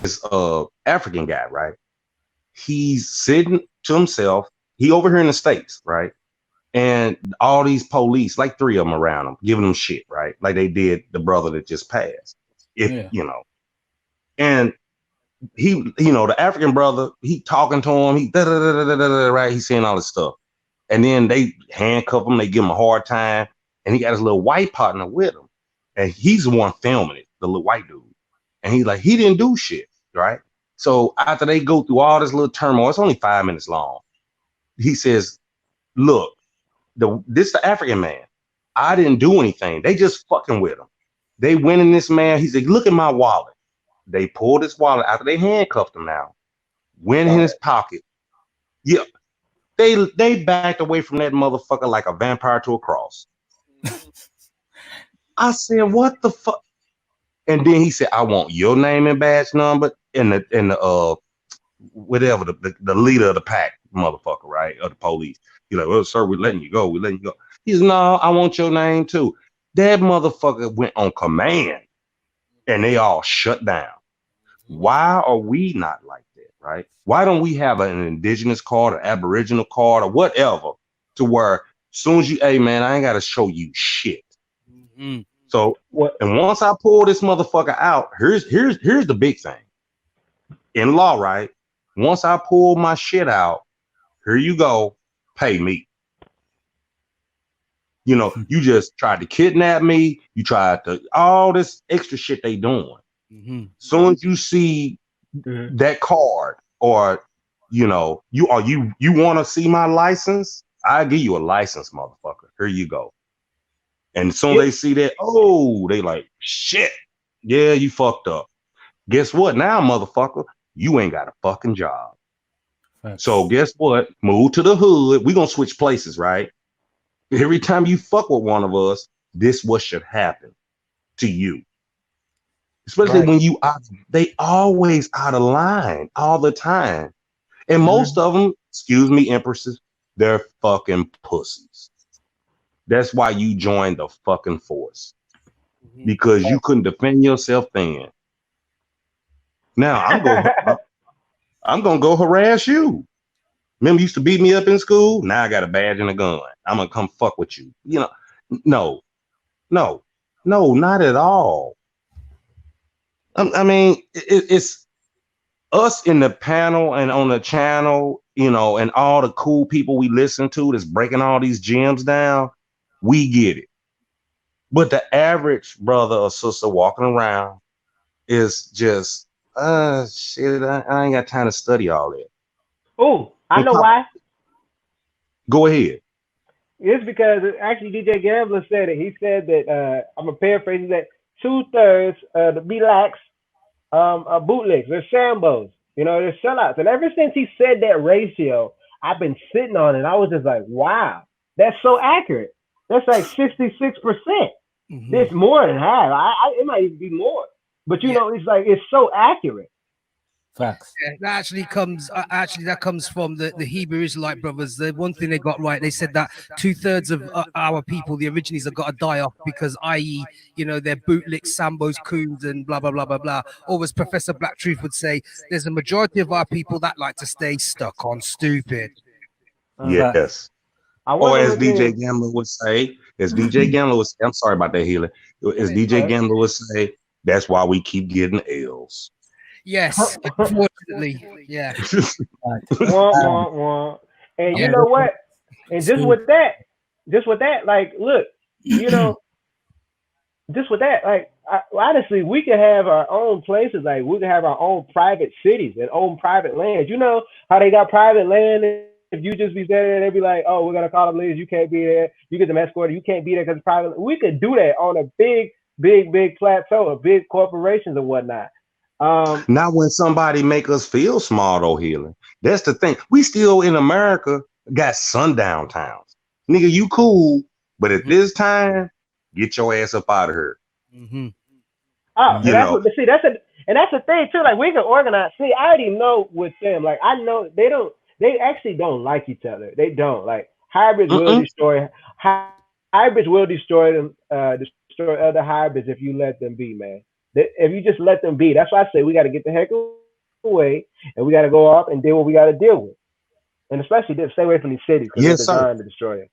this African guy, right? He's sitting to himself. He over here in the States, right? And all these police, like 3 of them around him, giving him shit, right? Like they did the brother that just passed. If you know, and he, the African brother, he talking to him, he right, he's saying all this stuff. And then they handcuff him, they give him a hard time, and he got his little white partner with him. And he's the one filming it, the little white dude. And he's like, he didn't do shit, right? So after they go through all this little turmoil, it's only 5 minutes long. He says, look, this the African man. I didn't do anything. They just fucking with him. They went in this man. He said, look at my wallet. They pulled his wallet after they handcuffed him now. Went in his pocket. Yeah. They backed away from that motherfucker like a vampire to a cross. I said, what the fuck? And then he said, I want your name and badge number and the whatever, the leader of the pack, motherfucker, right? Of the police. He's like, well, sir, we're letting you go. We're letting you go. He's no, I want your name too. That motherfucker went on command and they all shut down. Why are we not like that, right? Why don't we have an indigenous card, an aboriginal card, or whatever, to where as soon as you, hey man, I ain't got to show you shit. Mm-hmm. So, and once I pull this motherfucker out, here's the big thing. In law, right? Once I pull my shit out, here you go, pay me. You just tried to kidnap me. You tried to all this extra shit they doing. Mm-hmm. Soon as you see that card, or you want to see my license, I give you a license, motherfucker. Here you go. And soon they see that, oh, they like, shit. Yeah, you fucked up. Guess what? Now, motherfucker, you ain't got a fucking job. Thanks. So guess what? Move to the hood. We're gonna switch places, right? Every time you fuck with one of us, this what should happen to you. Especially when they always out of line all the time. And most of them, excuse me, empresses, they're fucking pussies. That's why you joined the fucking force. Because you couldn't defend yourself then. Now I'm gonna go harass you. Remember, you used to beat me up in school? Now I got a badge and a gun. I'm gonna come fuck with you. No, not at all. I mean, it's us in the panel and on the channel, and all the cool people we listen to that's breaking all these gems down. We get it. But the average brother or sister walking around is just, shit, I ain't got time to study all that. Oh, I know why. Go ahead. It's because actually DJ Gambler said it. He said that, I'm going to paraphrase that, 2/3 of the blacks are bootlegs. They're Sambos. They're sellouts. And ever since he said that ratio, I've been sitting on it. I was just like, wow, that's so accurate. That's like 66%. Mm-hmm. It's more than half. It might even be more. But it's like it's so accurate. Facts. Yeah, that comes from the Hebrew Israelite brothers. The one thing they got right, they said that 2/3 of our people, the Aborigines, have got to die off because, i.e., they're bootlicks, Sambos, coons, and blah blah blah blah blah. Or as Professor Black Truth would say, there's a majority of our people that like to stay stuck on stupid. Yes. Or as DJ Gambler would say, I'm sorry about that, Healer. As DJ Gambler would say, that's why we keep getting L's. Yes, unfortunately, yeah. And you know what? And just with that, like, look, just with that, like, honestly, we could have our own places. Like, we could have our own private cities and own private lands. You know how they got private land? If you just be there, they'd be like, oh, we're going to call them leaders. You can't be there. You get them escorted. You can't be there because it's private. We could do that on a big plateau of big corporations and whatnot. Not when somebody make us feel small, though, Healing. That's the thing. We still in America got sundown towns. Nigga, you cool, but at this time, get your ass up out of here. Mm-hmm. Oh, that's the thing too. Like, we can organize. See, I already know with them. Like, I know they actually don't like each other. They don't. Like, hybrids will destroy them, destroy other hybrids if you let them be, man. If you just let them be, that's why I say we got to get the heck away, and we got to go off and deal what we got to deal with, and especially stay away from these cities because they're designed to destroy it.